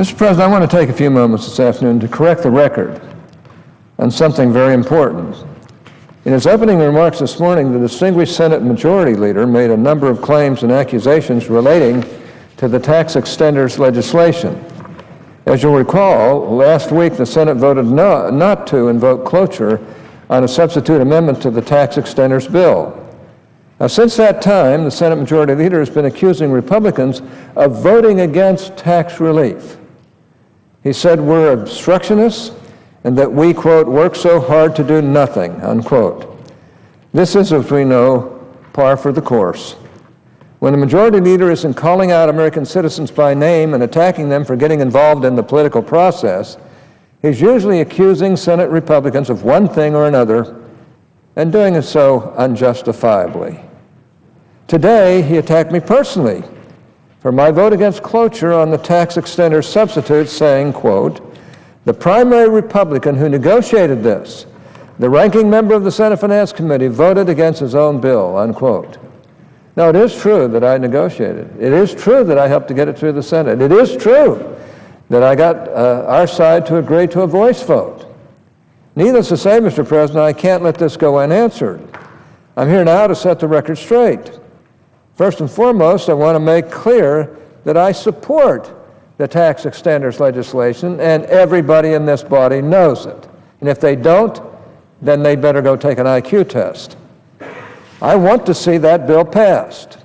Mr. President, I want to take a few moments this afternoon to correct the record on something very important. In his opening remarks this morning, the distinguished Senate Majority Leader made a number of claims and accusations relating to the tax extenders legislation. As you'll recall, last week the Senate voted not to invoke cloture on a substitute amendment to the tax extenders bill. Now, since that time, the Senate Majority Leader has been accusing Republicans of voting against tax relief. He said we're obstructionists and that we, quote, work so hard to do nothing, unquote. This is, as we know, par for the course. When the Majority Leader isn't calling out American citizens by name and attacking them for getting involved in the political process, he's usually accusing Senate Republicans of one thing or another and doing it so unjustifiably. Today, he attacked me personally for my vote against cloture on the tax extender substitute, saying, quote, the primary Republican who negotiated this, the ranking member of the Senate Finance Committee, voted against his own bill, unquote. Now, it is true that I negotiated. It is true that I helped to get it through the Senate. It is true that I got our side to agree to a voice vote. Needless to say, Mr. President, I can't let this go unanswered. I'm here now to set the record straight. First and foremost, I want to make clear that I support the tax extenders legislation, and everybody in this body knows it. And if they don't, then they better go take an IQ test. I want to see that bill passed,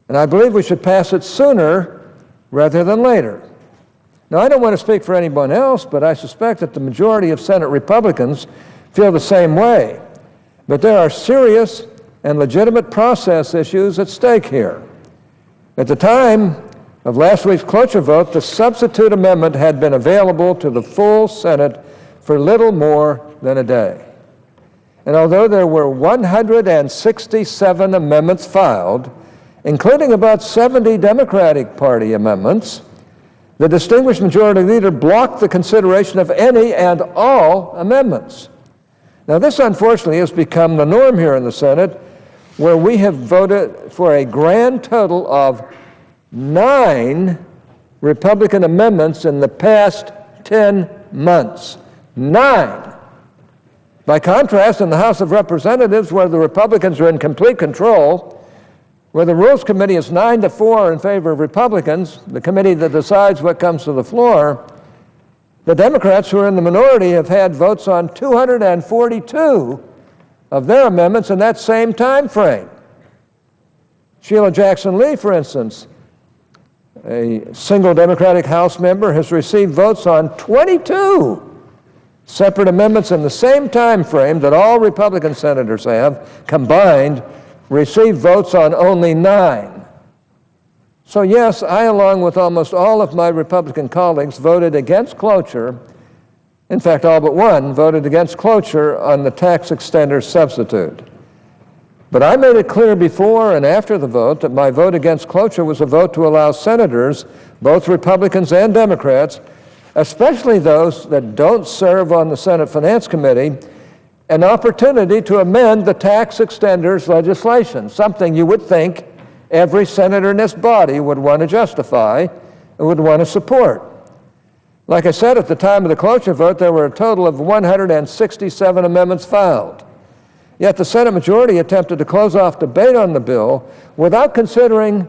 and I believe we should pass it sooner rather than later. Now, I don't want to speak for anyone else, but I suspect that the majority of Senate Republicans feel the same way. But there are serious and legitimate process issues at stake here. At the time of last week's cloture vote, the substitute amendment had been available to the full Senate for little more than a day. And although there were 167 amendments filed, including about 70 Democratic Party amendments, the distinguished Majority Leader blocked the consideration of any and all amendments. Now, this unfortunately has become the norm here in the Senate, where we have voted for a grand total of 9 Republican amendments in the past 10 months. 9. By contrast, in the House of Representatives, where the Republicans are in complete control, where the Rules Committee is 9-4 in favor of Republicans, the committee that decides what comes to the floor, the Democrats, who are in the minority, have had votes on 242 of their amendments in that same time frame. Sheila Jackson Lee, for instance, a single Democratic House member, has received votes on 22 separate amendments in the same time frame that all Republican senators have combined, received votes on only 9. So yes, I, along with almost all of my Republican colleagues, voted against cloture. In fact, all but one voted against cloture on the tax extender substitute. But I made it clear before and after the vote that my vote against cloture was a vote to allow senators, both Republicans and Democrats, especially those that don't serve on the Senate Finance Committee, an opportunity to amend the tax extenders legislation, something you would think every senator in this body would want to justify and would want to support. Like I said, at the time of the cloture vote, there were a total of 167 amendments filed. Yet the Senate majority attempted to close off debate on the bill without considering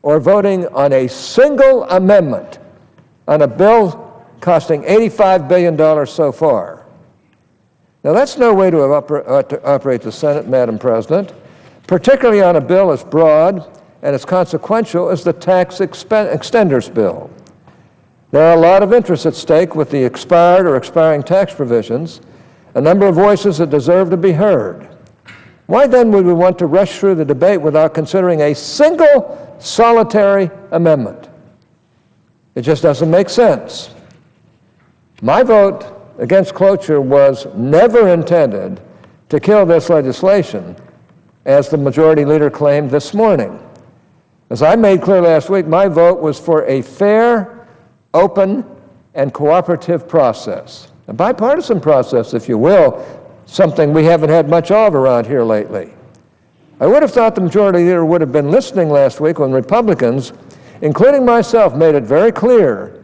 or voting on a single amendment on a bill costing $85 billion so far. Now, that's no way to operate the Senate, Madam President, particularly on a bill as broad and as consequential as the tax extenders bill. There are a lot of interests at stake with the expired or expiring tax provisions, a number of voices that deserve to be heard. Why then would we want to rush through the debate without considering a single solitary amendment? It just doesn't make sense. My vote against cloture was never intended to kill this legislation, as the Majority Leader claimed this morning. As I made clear last week, my vote was for a fair, open, and cooperative process, a bipartisan process, if you will, something we haven't had much of around here lately. I would have thought the Majority Leader would have been listening last week when Republicans, including myself, made it very clear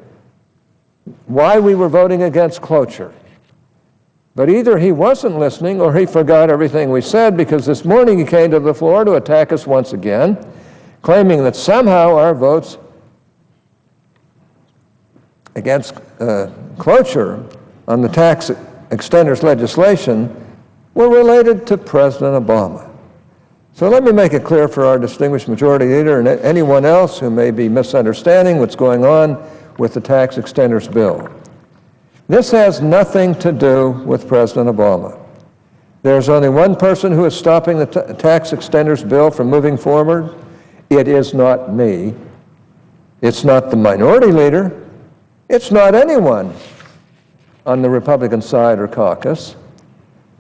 why we were voting against cloture. But either he wasn't listening or he forgot everything we said, because this morning he came to the floor to attack us once again, claiming that somehow our votes against cloture on the tax extenders legislation were related to President Obama. So let me make it clear for our distinguished majority leader and anyone else who may be misunderstanding what's going on with the tax extenders bill. This has nothing to do with President Obama. There's only one person who is stopping the tax extenders bill from moving forward. It is not me. It's not the minority leader. It's not anyone on the Republican side or caucus.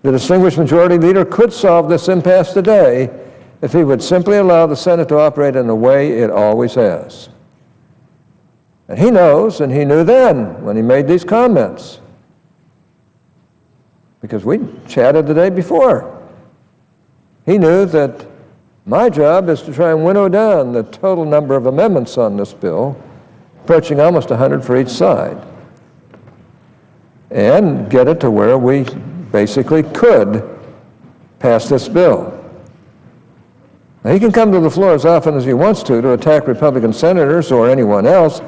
The distinguished majority leader could solve this impasse today if he would simply allow the Senate to operate in the way it always has. And he knows, and he knew then when he made these comments, because we chatted the day before. He knew that my job is to try and winnow down the total number of amendments on this bill, approaching almost 100 for each side, and get it to where we basically could pass this bill. Now, he can come to the floor as often as he wants to attack Republican senators or anyone else,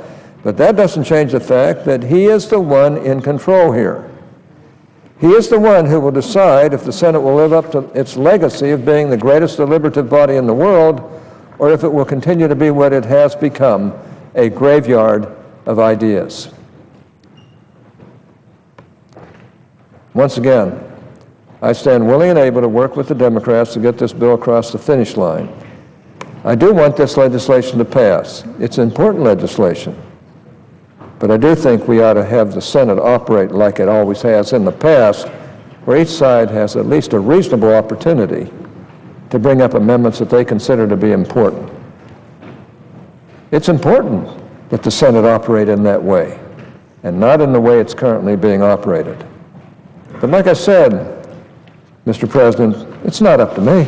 but that doesn't change the fact that he is the one in control here. He is the one who will decide if the Senate will live up to its legacy of being the greatest deliberative body in the world, or if it will continue to be what it has become, a graveyard of ideas. Once again, I stand willing and able to work with the Democrats to get this bill across the finish line. I do want this legislation to pass. It's important legislation. But I do think we ought to have the Senate operate like it always has in the past, where each side has at least a reasonable opportunity to bring up amendments that they consider to be important. It's important that the Senate operate in that way, and not in the way it's currently being operated. But like I said, Mr. President, it's not up to me.